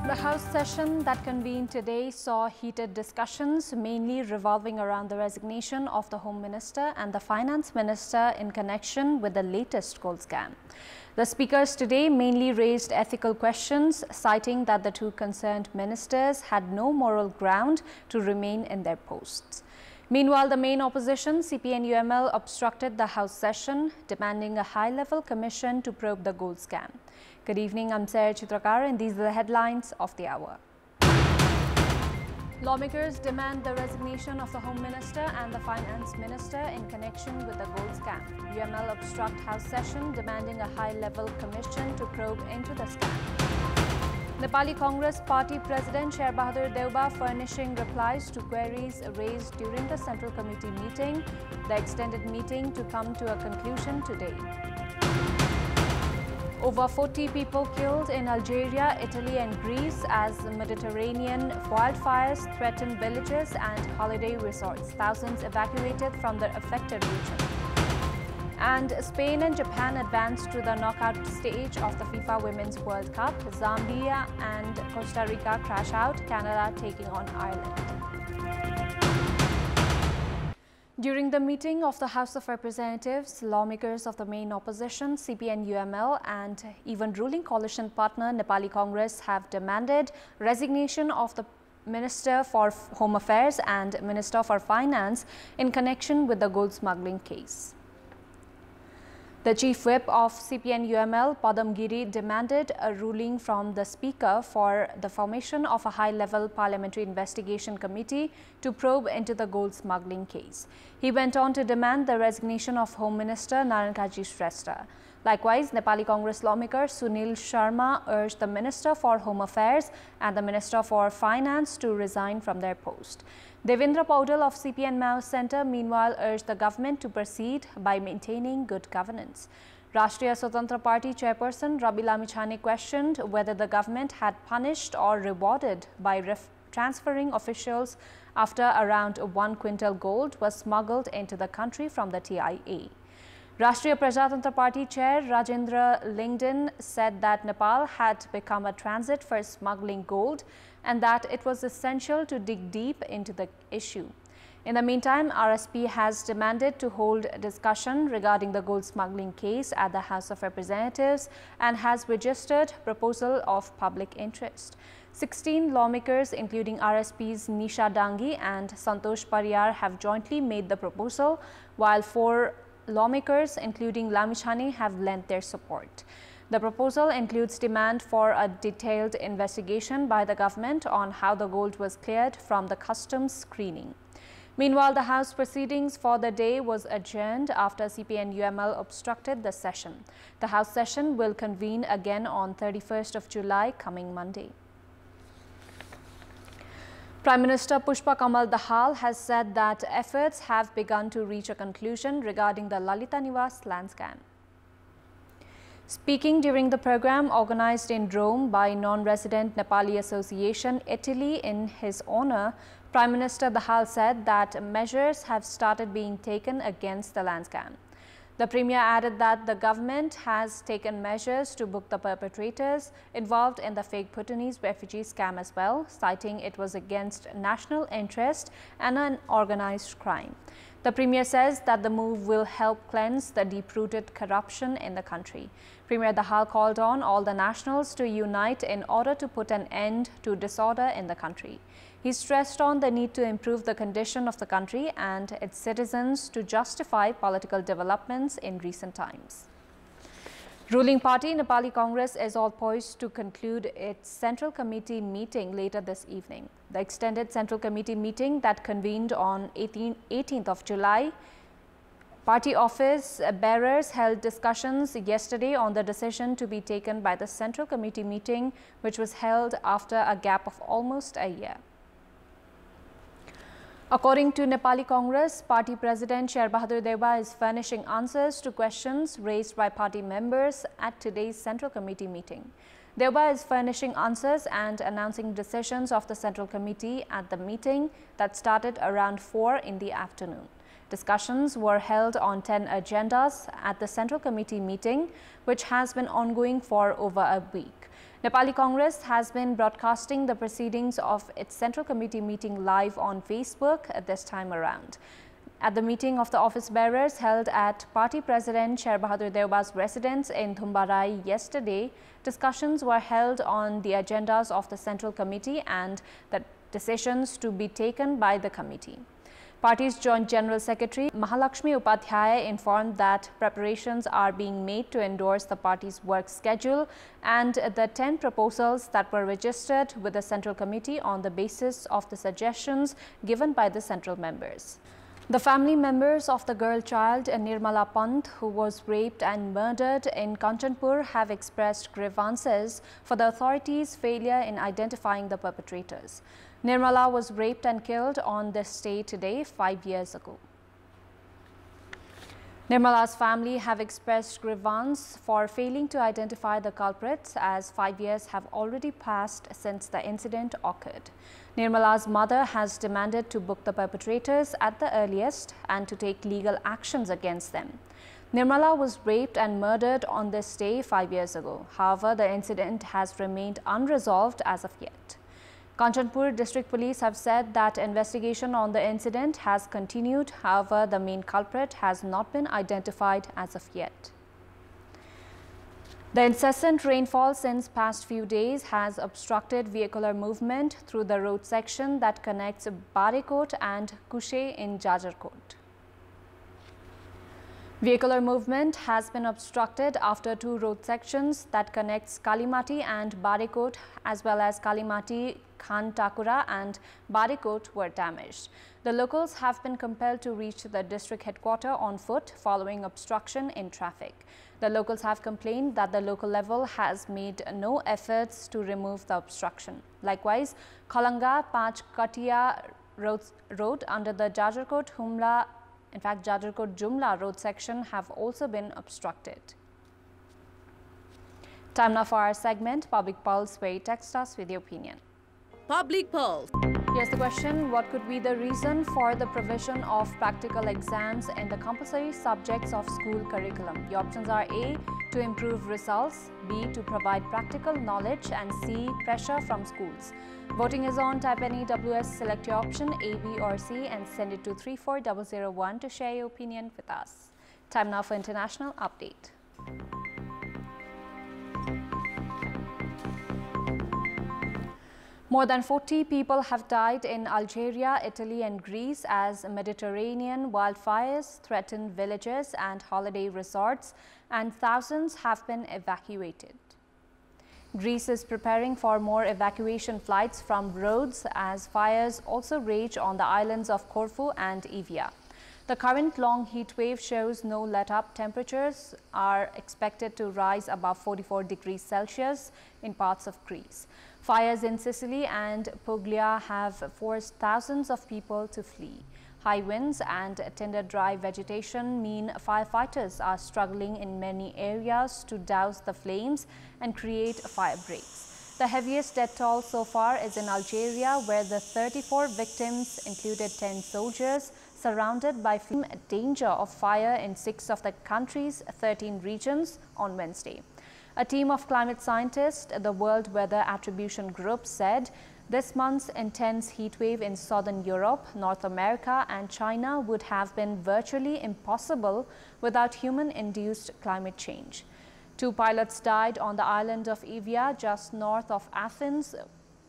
The House session that convened today saw heated discussions, mainly revolving around the resignation of the Home Minister and the Finance Minister in connection with the latest gold scam. The speakers today mainly raised ethical questions, citing that the two concerned ministers had no moral ground to remain in their posts. Meanwhile, the main opposition, CPN-UML, obstructed the House session, demanding a high-level commission to probe the gold scam. Good evening, I'm Sarah Chitrakar, and these are the headlines of the hour. Lawmakers demand the resignation of the Home Minister and the Finance Minister in connection with the gold scam. UML obstruct House session, demanding a high-level commission to probe into the scam. Nepali Congress Party President Sher Bahadur Deuba furnishing replies to queries raised during the Central Committee meeting. The extended meeting to come to a conclusion today. Over 40 people killed in Algeria, Italy and Greece as the Mediterranean wildfires threaten villages and holiday resorts. Thousands evacuated from the affected region. And Spain and Japan advanced to the knockout stage of the FIFA Women's World Cup. Zambia and Costa Rica crash out, Canada taking on Ireland. During the meeting of the House of Representatives, lawmakers of the main opposition, CPN-UML, and even ruling coalition partner Nepali Congress have demanded resignation of the Minister for Home Affairs and Minister for Finance in connection with the gold smuggling case. The Chief Whip of CPN-UML, Padam Giri, demanded a ruling from the Speaker for the formation of a high-level parliamentary investigation committee to probe into the gold smuggling case. He went on to demand the resignation of Home Minister Narayan Kaji Shrestha. Likewise, Nepali Congress lawmaker Sunil Sharma urged the Minister for Home Affairs and the Minister for Finance to resign from their post. Devendra Paudel of CPN Mao Centre meanwhile urged the government to proceed by maintaining good governance. Rashtriya Swatantra Party chairperson Rabi Lamichhane questioned whether the government had punished or rewarded by transferring officials after around 1 quintal gold was smuggled into the country from the TIA. Rashtriya Prajatantra Party chair Rajendra Lingden said that Nepal had become a transit for smuggling gold and that it was essential to dig deep into the issue. In the meantime, RSP has demanded to hold a discussion regarding the gold smuggling case at the House of Representatives and has registered proposal of public interest. 16 lawmakers, including RSP's Nisha Dangi and Santosh Pariyar, have jointly made the proposal, while 4 lawmakers, including Lamichhane, have lent their support. The proposal includes demand for a detailed investigation by the government on how the gold was cleared from the customs screening. Meanwhile, the House proceedings for the day was adjourned after CPN-UML obstructed the session. The House session will convene again on 31st of July, coming Monday. Prime Minister Pushpa Kamal Dahal has said that efforts have begun to reach a conclusion regarding the Lalita Niwas land scam. Speaking during the program organized in Rome by non-resident Nepali Association Italy in his honor, Prime Minister Dahal said that measures have started being taken against the land scam. The Premier added that the government has taken measures to book the perpetrators involved in the fake Bhutanese refugee scam as well, citing it was against national interest and an organized crime. The Premier says that the move will help cleanse the deep-rooted corruption in the country. Premier Dahal called on all the nationals to unite in order to put an end to disorder in the country. He stressed on the need to improve the condition of the country and its citizens to justify political developments in recent times. Ruling party Nepali Congress is all poised to conclude its Central Committee meeting later this evening. The extended Central Committee meeting that convened on 18th of July, party office bearers held discussions yesterday on the decision to be taken by the Central Committee meeting, which was held after a gap of almost a year. According to Nepali Congress, Party President Sher Bahadur Deuba is furnishing answers to questions raised by party members at today's Central Committee meeting. Deuba is furnishing answers and announcing decisions of the Central Committee at the meeting that started around 4 in the afternoon. Discussions were held on 10 agendas at the Central Committee meeting, which has been ongoing for over a week. Nepali Congress has been broadcasting the proceedings of its Central Committee meeting live on Facebook this time around. At the meeting of the office bearers held at Party President Sher Bahadur Deuba's residence in Thumbarai yesterday, discussions were held on the agendas of the Central Committee and the decisions to be taken by the committee. Party's Joint General Secretary Mahalakshmi Upadhyaya informed that preparations are being made to endorse the party's work schedule and the 10 proposals that were registered with the Central Committee on the basis of the suggestions given by the central members. The family members of the girl child Nirmala Pant, who was raped and murdered in Kanchanpur, have expressed grievances for the authorities' failure in identifying the perpetrators. Nirmala was raped and killed on this day today 5 years ago. Nirmala's family have expressed grievance for failing to identify the culprits, as 5 years have already passed since the incident occurred. Nirmala's mother has demanded to book the perpetrators at the earliest and to take legal actions against them. Nirmala was raped and murdered on this day 5 years ago. However, the incident has remained unresolved as of yet. Kanchanpur District Police have said that investigation on the incident has continued. However, the main culprit has not been identified as of yet. The incessant rainfall since past few days has obstructed vehicular movement through the road section that connects Barikot and Kushe in Jajarkot. Vehicular movement has been obstructed after two road sections that connects Kalimati and Barikot, as well as Kalimati, Khan Takura and Barikot were damaged. The locals have been compelled to reach the district headquarters on foot following obstruction in traffic. The locals have complained that the local level has made no efforts to remove the obstruction. Likewise, Khalanga Panch Katia road under the Jajarkot Jumla road section have also been obstructed. Time now for our segment, Public Pulse, where you text us with your opinion. Public Pulse. Here's the question: what could be the reason for the provision of practical exams in the compulsory subjects of school curriculum? The options are A, to improve results, B, to provide practical knowledge, and C, pressure from schools. Voting is on. Type any WS, select your option A, B or C and send it to 34001 to share your opinion with us. Time now for international update. More than 40 people have died in Algeria, Italy and Greece as Mediterranean wildfires threaten villages and holiday resorts, and thousands have been evacuated. Greece is preparing for more evacuation flights from Rhodes as fires also rage on the islands of Corfu and Evia. The current long heat wave shows no let-up. Temperatures are expected to rise above 44 degrees Celsius in parts of Greece. Fires in Sicily and Puglia have forced thousands of people to flee. High winds and tender dry vegetation mean firefighters are struggling in many areas to douse the flames and create fire breaks. The heaviest death toll so far is in Algeria, where the 34 victims included 10 soldiers surrounded by danger of fire in 6 of the country's 13 regions on Wednesday. A team of climate scientists, the World Weather Attribution Group, said this month's intense heat wave in southern Europe, North America and China would have been virtually impossible without human-induced climate change. 2 pilots died on the island of Evia, just north of Athens,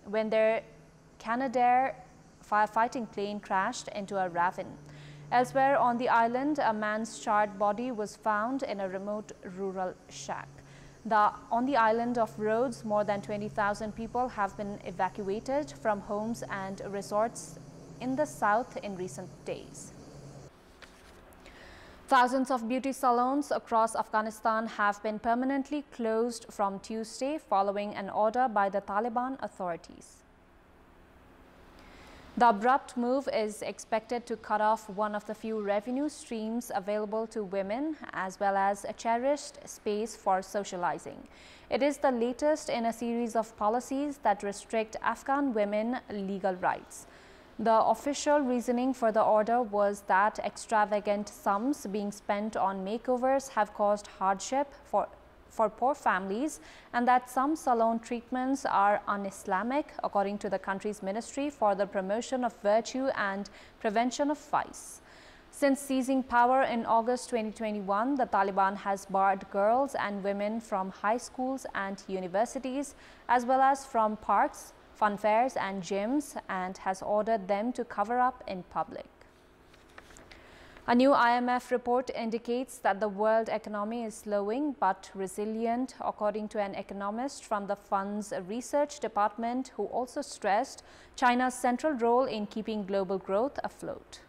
when their Canadair firefighting plane crashed into a ravine. Elsewhere on the island, a man's charred body was found in a remote rural shack. On the island of Rhodes, more than 20,000 people have been evacuated from homes and resorts in the south in recent days. Thousands of beauty salons across Afghanistan have been permanently closed from Tuesday following an order by the Taliban authorities. The abrupt move is expected to cut off one of the few revenue streams available to women, as well as a cherished space for socializing. It is the latest in a series of policies that restrict Afghan women legal rights. The official reasoning for the order was that extravagant sums being spent on makeovers have caused hardship for poor families, and that some salon treatments are un-Islamic, according to the country's Ministry for the Promotion of Virtue and Prevention of Vice. Since seizing power in August 2021, the Taliban has barred girls and women from high schools and universities, as well as from parks, fun fairs and gyms, and has ordered them to cover up in public. A new IMF report indicates that the world economy is slowing but resilient, according to an economist from the fund's research department, who also stressed China's central role in keeping global growth afloat.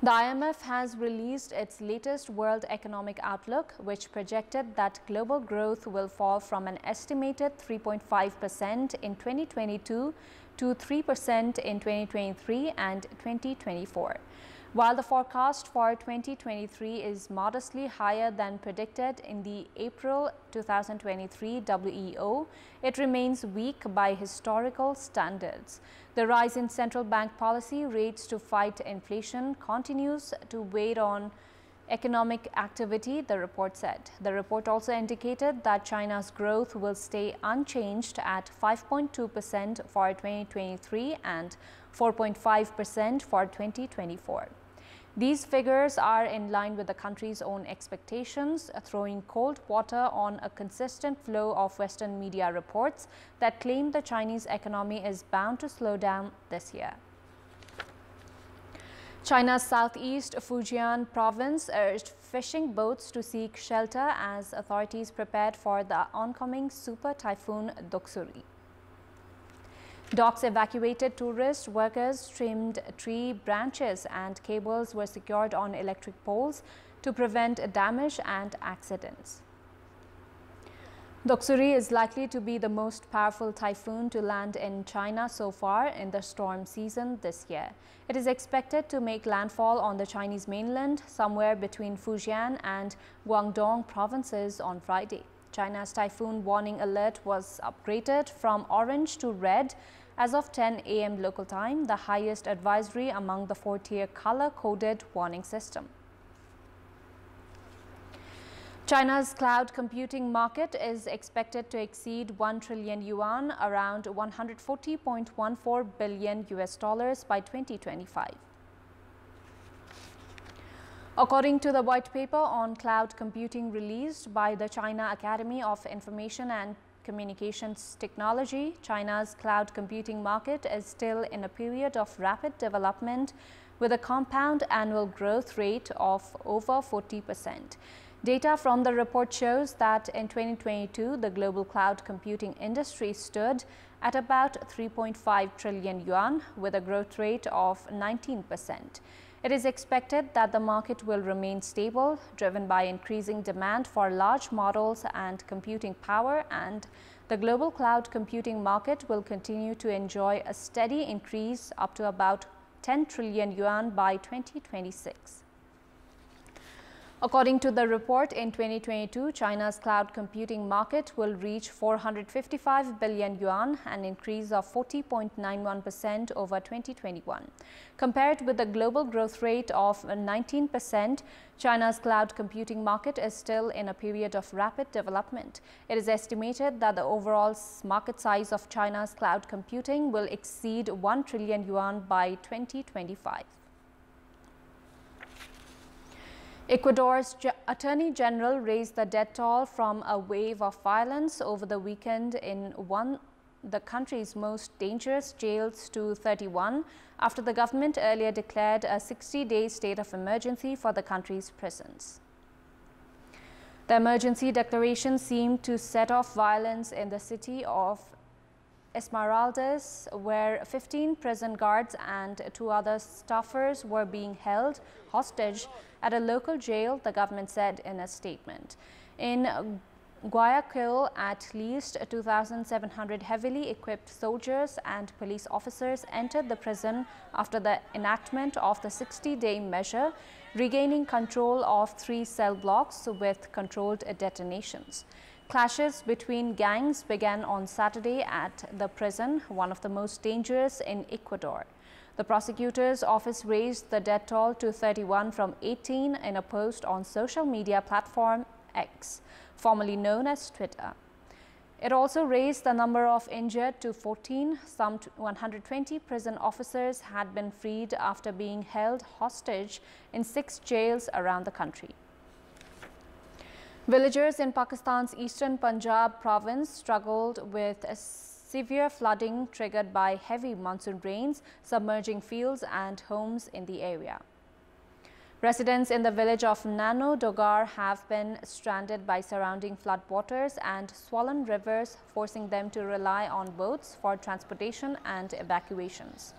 The IMF has released its latest World Economic Outlook, which projected that global growth will fall from an estimated 3.5% in 2022 to 3% in 2023 and 2024. While the forecast for 2023 is modestly higher than predicted in the April 2023 WEO, it remains weak by historical standards. The rise in central bank policy rates to fight inflation continues to weigh on economic activity, the report said. The report also indicated that China's growth will stay unchanged at 5.2% for 2023 and 4.5% for 2024. These figures are in line with the country's own expectations, throwing cold water on a consistent flow of Western media reports that claim the Chinese economy is bound to slow down this year. China's southeast Fujian province urged fishing boats to seek shelter as authorities prepared for the oncoming super typhoon Doksuri. Docks evacuated tourists, workers trimmed tree branches and cables were secured on electric poles to prevent damage and accidents. Doksuri is likely to be the most powerful typhoon to land in China so far in the storm season this year. It is expected to make landfall on the Chinese mainland somewhere between Fujian and Guangdong provinces on Friday. China's typhoon warning alert was upgraded from orange to red as of 10 a.m. local time, the highest advisory among the four-tier color-coded warning system. China's cloud computing market is expected to exceed 1 trillion yuan, around $140.14 billion by 2025. According to the white paper on cloud computing released by the China Academy of Information and Communications Technology, China's cloud computing market is still in a period of rapid development with a compound annual growth rate of over 40%. Data from the report shows that in 2022, the global cloud computing industry stood at about 3.5 trillion yuan with a growth rate of 19%. It is expected that the market will remain stable, driven by increasing demand for large models and computing power, and the global cloud computing market will continue to enjoy a steady increase up to about 10 trillion yuan by 2026. According to the report, in 2022, China's cloud computing market will reach 455 billion yuan, an increase of 40.91% over 2021. Compared with the global growth rate of 19%, China's cloud computing market is still in a period of rapid development. It is estimated that the overall market size of China's cloud computing will exceed 1 trillion yuan by 2025. Ecuador's Attorney General raised the death toll from a wave of violence over the weekend in the country's most dangerous jails to 31 after the government earlier declared a 60-day state of emergency for the country's prisons. The emergency declaration seemed to set off violence in the city of Esmeraldas, where 15 prison guards and 2 other staffers were being held hostage at a local jail, the government said in a statement. In Guayaquil, at least 2,700 heavily equipped soldiers and police officers entered the prison after the enactment of the 60-day measure, regaining control of 3 cell blocks with controlled detonations. Clashes between gangs began on Saturday at the prison, one of the most dangerous in Ecuador. The prosecutor's office raised the death toll to 31 from 18 in a post on social media platform X, formerly known as Twitter. It also raised the number of injured to 14. Some 120 prison officers had been freed after being held hostage in 6 jails around the country. Villagers in Pakistan's eastern Punjab province struggled with a severe flooding triggered by heavy monsoon rains, submerging fields and homes in the area. Residents in the village of Nano Dogar have been stranded by surrounding floodwaters and swollen rivers, forcing them to rely on boats for transportation and evacuations.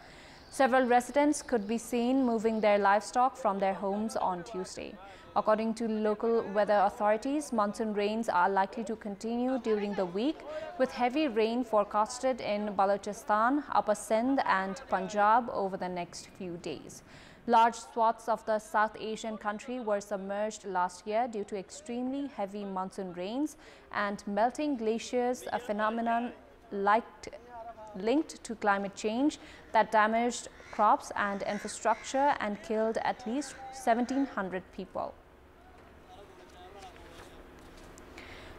Several residents could be seen moving their livestock from their homes on Tuesday. According to local weather authorities, monsoon rains are likely to continue during the week, with heavy rain forecasted in Balochistan, Upper Sindh and Punjab over the next few days. Large swaths of the South Asian country were submerged last year due to extremely heavy monsoon rains and melting glaciers, a phenomenon linked to climate change that damaged crops and infrastructure and killed at least 1,700 people.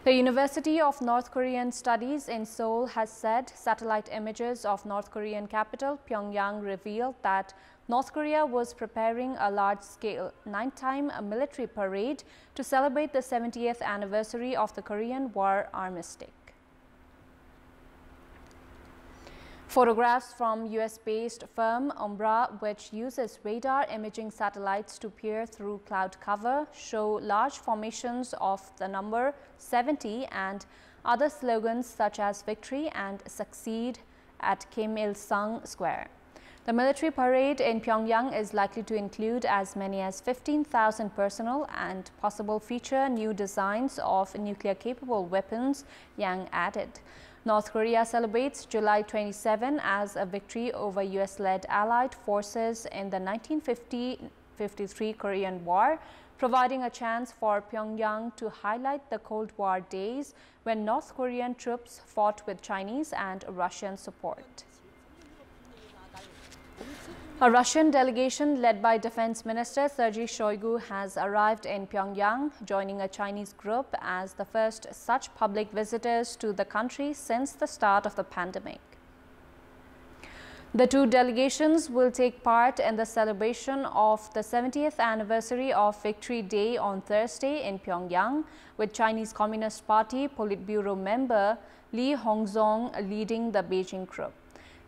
The University of North Korean Studies in Seoul has said satellite images of North Korean capital Pyongyang revealed that North Korea was preparing a large-scale 9-time military parade to celebrate the 70th anniversary of the Korean War armistice. Photographs from US-based firm Umbra, which uses radar imaging satellites to peer through cloud cover, show large formations of the number 70 and other slogans such as "Victory" and "Succeed" at Kim Il-sung Square. The military parade in Pyongyang is likely to include as many as 15,000 personnel and possible feature new designs of nuclear-capable weapons, Yang added. North Korea celebrates July 27 as a victory over US-led allied forces in the 1950-53 Korean War, providing a chance for Pyongyang to highlight the Cold War days when North Korean troops fought with Chinese and Russian support. A Russian delegation led by Defense Minister Sergei Shoigu has arrived in Pyongyang, joining a Chinese group as the first such public visitors to the country since the start of the pandemic. The two delegations will take part in the celebration of the 70th anniversary of Victory Day on Thursday in Pyongyang, with Chinese Communist Party Politburo member Li Hongzhong leading the Beijing group.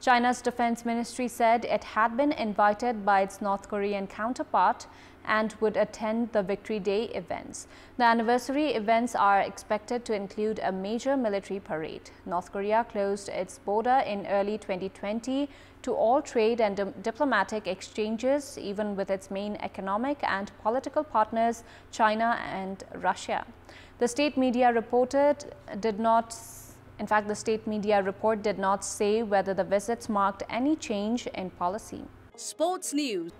China's defense ministry said it had been invited by its North Korean counterpart and would attend the Victory Day events. The anniversary events are expected to include a major military parade. North Korea closed its border in early 2020 to all trade and diplomatic exchanges, even with its main economic and political partners, China and Russia. The state media the state media report did not say whether the visits marked any change in policy. Sports news.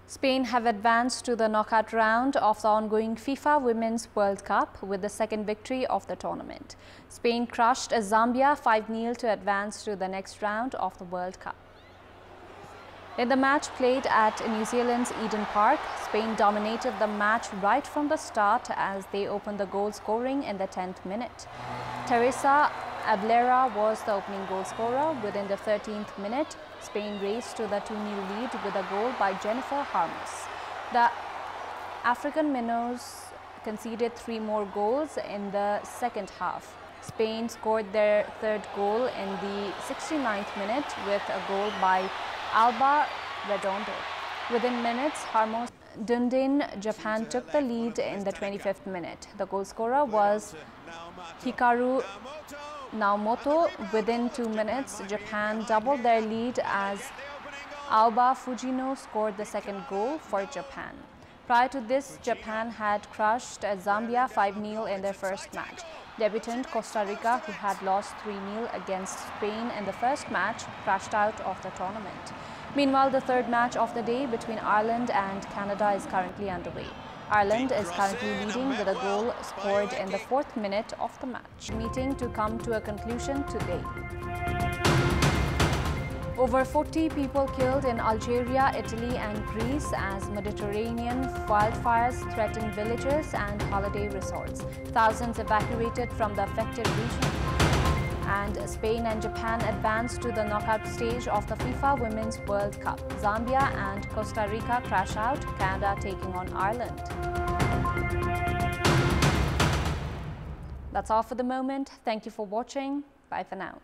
Spain have advanced to the knockout round of the ongoing FIFA Women's World Cup with the second victory of the tournament. Spain crushed Zambia 5-0 to advance to the next round of the World Cup. In the match played at New Zealand's Eden Park, Spain dominated the match right from the start as they opened the goal scoring in the 10th minute. Teresa Ablera was the opening goal scorer. Within the 13th minute, Spain raced to the 2-0 lead with a goal by Jennifer Harmes. The African minnows conceded 3 more goals in the second half. Spain scored their third goal in the 69th minute with a goal by Alba Redondo. Within minutes, Harmes Dunedin, Japan took the lead in the 25th minute. The goal scorer was Hikaru Naomoto. Within 2 minutes, Japan doubled their lead as Aoba Fujino scored the second goal for Japan. Prior to this, Japan had crushed Zambia 5-0 in their first match. Debutant Costa Rica, who had lost 3-0 against Spain in the first match, crashed out of the tournament. Meanwhile, the third match of the day between Ireland and Canada is currently underway. Ireland is currently leading with a goal scored in the 4th minute of the match. Meeting to come to a conclusion today. Over 40 people killed in Algeria, Italy and Greece as Mediterranean wildfires threaten villages and holiday resorts. Thousands evacuated from the affected region. And Spain and Japan advance to the knockout stage of the FIFA Women's World Cup. Zambia and Costa Rica crash out, Canada taking on Ireland. That's all for the moment. Thank you for watching. Bye for now.